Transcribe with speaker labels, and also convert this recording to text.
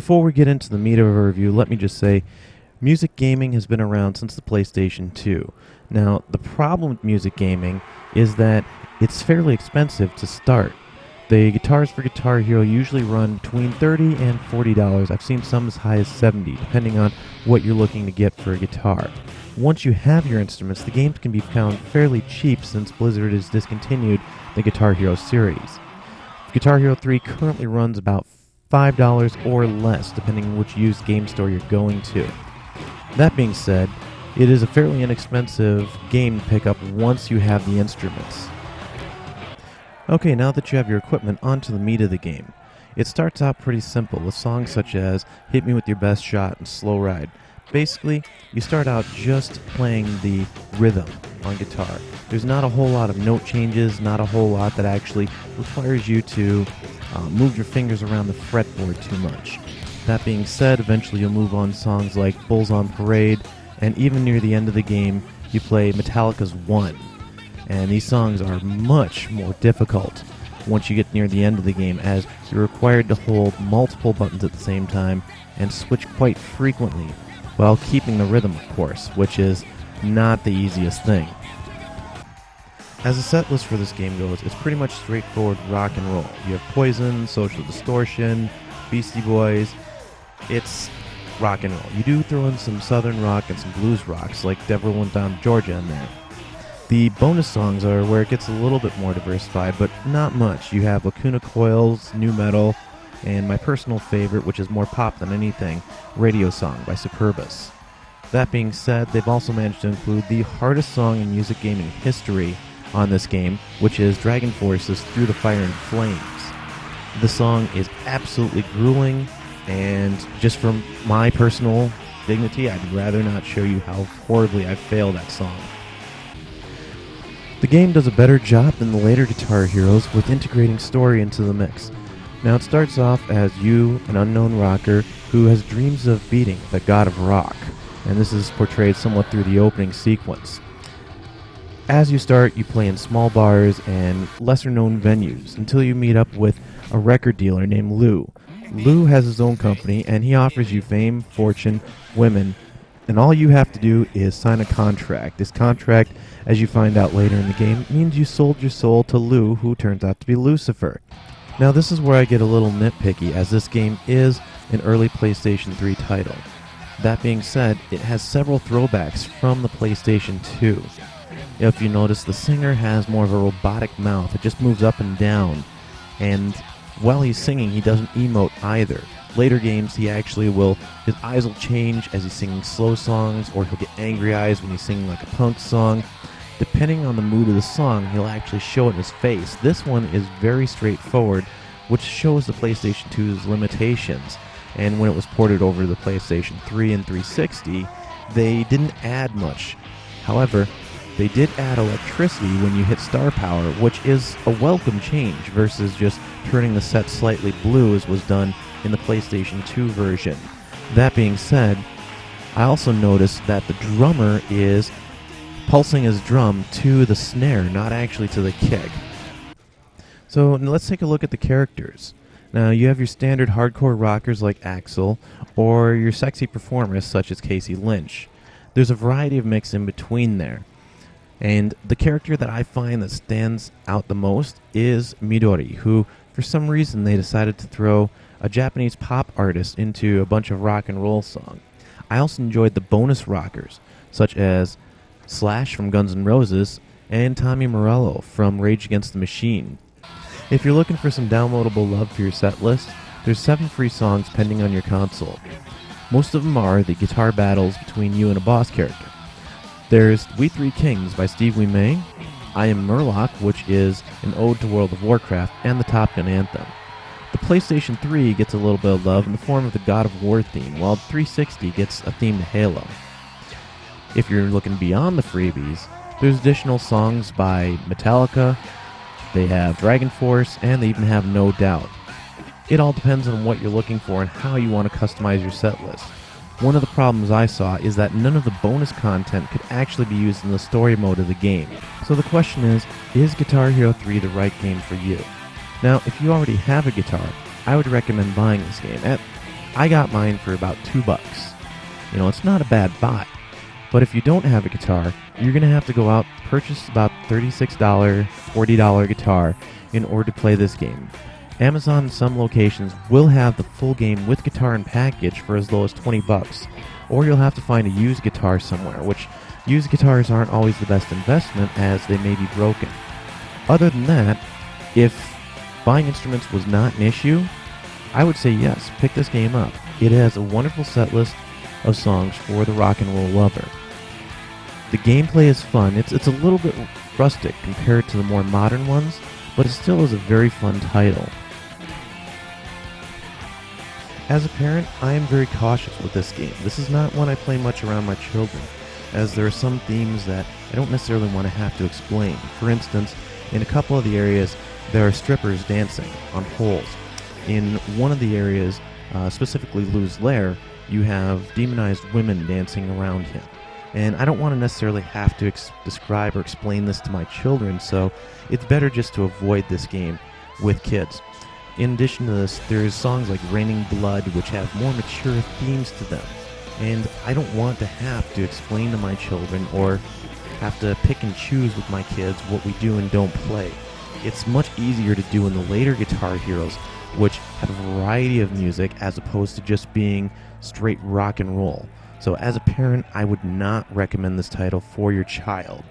Speaker 1: Before we get into the meat of our review, let me just say, music gaming has been around since the PlayStation 2. Now, the problem with music gaming is that it's fairly expensive to start. The guitars for Guitar Hero usually run between $30 and $40. I've seen some as high as $70, depending on what you're looking to get for a guitar. Once you have your instruments, the games can be found fairly cheap since Blizzard has discontinued the Guitar Hero series. Guitar Hero 3 currently runs about $5 or less, depending on which used game store you're going to. That being said, it is a fairly inexpensive game to pick up once you have the instruments. Okay, now that you have your equipment, on to the meat of the game. It starts out pretty simple, with songs such as Hit Me With Your Best Shot and Slow Ride. Basically, you start out just playing the rhythm on guitar. There's not a whole lot of note changes, not a whole lot that actually requires you to move your fingers around the fretboard too much. That being said, eventually you'll move on songs like Bulls on Parade, and even near the end of the game, you play Metallica's One. And these songs are much more difficult once you get near the end of the game, as you're required to hold multiple buttons at the same time and switch quite frequently, while keeping the rhythm, of course, which is not the easiest thing. As the set list for this game goes, it's pretty much straightforward rock and roll. You have Poison, Social Distortion, Beastie Boys. It's rock and roll. You do throw in some southern rock and some blues rocks, like Devil Went Down to Georgia in there. The bonus songs are where it gets a little bit more diversified, but not much. You have Lacuna Coil's new metal, and my personal favorite, which is more pop than anything, Radio Song by Superbus. That being said, they've also managed to include the hardest song in music gaming history on this game, which is Dragon Force's Through the Fire and Flames. The song is absolutely grueling, and just from my personal dignity, I'd rather not show you how horribly I failed that song. The game does a better job than the later Guitar Heroes with integrating story into the mix. Now it starts off as you, an unknown rocker, who has dreams of beating the god of rock, and this is portrayed somewhat through the opening sequence. As you start, you play in small bars and lesser-known venues until you meet up with a record dealer named Lou. Lou has his own company, and he offers you fame, fortune, women, and all you have to do is sign a contract. This contract, as you find out later in the game, means you sold your soul to Lou, who turns out to be Lucifer. Now this is where I get a little nitpicky, as this game is an early PlayStation 3 title. That being said, it has several throwbacks from the PlayStation 2. If you notice, the singer has more of a robotic mouth. It just moves up and down. And while he's singing, he doesn't emote either. Later games, he actually will, his eyes will change as he's singing slow songs, or he'll get angry eyes when he's singing like a punk song. Depending on the mood of the song, he'll actually show it in his face. This one is very straightforward, which shows the PlayStation 2's limitations. And when it was ported over to the PlayStation 3 and 360, they didn't add much. However, they did add electricity when you hit star power, which is a welcome change versus just turning the set slightly blue as was done in the PlayStation 2 version. That being said, I also noticed that the drummer is pulsing his drum to the snare, not actually to the kick. So let's take a look at the characters. Now, you have your standard hardcore rockers like Axl, or your sexy performers such as Casey Lynch. There's a variety of mix in between there. And the character that I find that stands out the most is Midori, who, for some reason, they decided to throw a Japanese pop artist into a bunch of rock and roll songs. I also enjoyed the bonus rockers, such as Slash from Guns N' Roses and Tommy Morello from Rage Against the Machine. If you're looking for some downloadable love for your set list, there's 7 free songs pending on your console. Most of them are the guitar battles between you and a boss character. There's We Three Kings by Steve May, I Am Murloc, which is an ode to World of Warcraft, and the Top Gun anthem. The PlayStation 3 gets a little bit of love in the form of the God of War theme, while the 360 gets a theme to Halo. If you're looking beyond the freebies, there's additional songs by Metallica, they have Dragon Force, and they even have No Doubt. It all depends on what you're looking for and how you want to customize your set list. One of the problems I saw is that none of the bonus content could actually be used in the story mode of the game. So the question is Guitar Hero 3 the right game for you? Now, if you already have a guitar, I would recommend buying this game. At I got mine for about $2. It's not a bad buy. But if you don't have a guitar, you're going to have to go out and purchase about $36, $40 guitar in order to play this game. Amazon in some locations will have the full game with guitar and package for as low as $20, or you'll have to find a used guitar somewhere, which used guitars aren't always the best investment as they may be broken. Other than that, if buying instruments was not an issue, I would say yes, pick this game up. It has a wonderful set list of songs for the rock and roll lover. The gameplay is fun. It's a little bit rustic compared to the more modern ones, but it still is a very fun title. As a parent, I am very cautious with this game. This is not one I play much around my children, as there are some themes that I don't necessarily want to have to explain. For instance, in a couple of the areas, there are strippers dancing on poles. In one of the areas, specifically Lou's Lair, you have demonized women dancing around him. And I don't want to necessarily have to describe or explain this to my children, so it's better just to avoid this game with kids. In addition to this, there's songs like Raining Blood, which have more mature themes to them. And I don't want to have to explain to my children or have to pick and choose with my kids what we do and don't play. It's much easier to do in the later Guitar Heroes, which have a variety of music as opposed to just being straight rock and roll. So as a parent, I would not recommend this title for your child.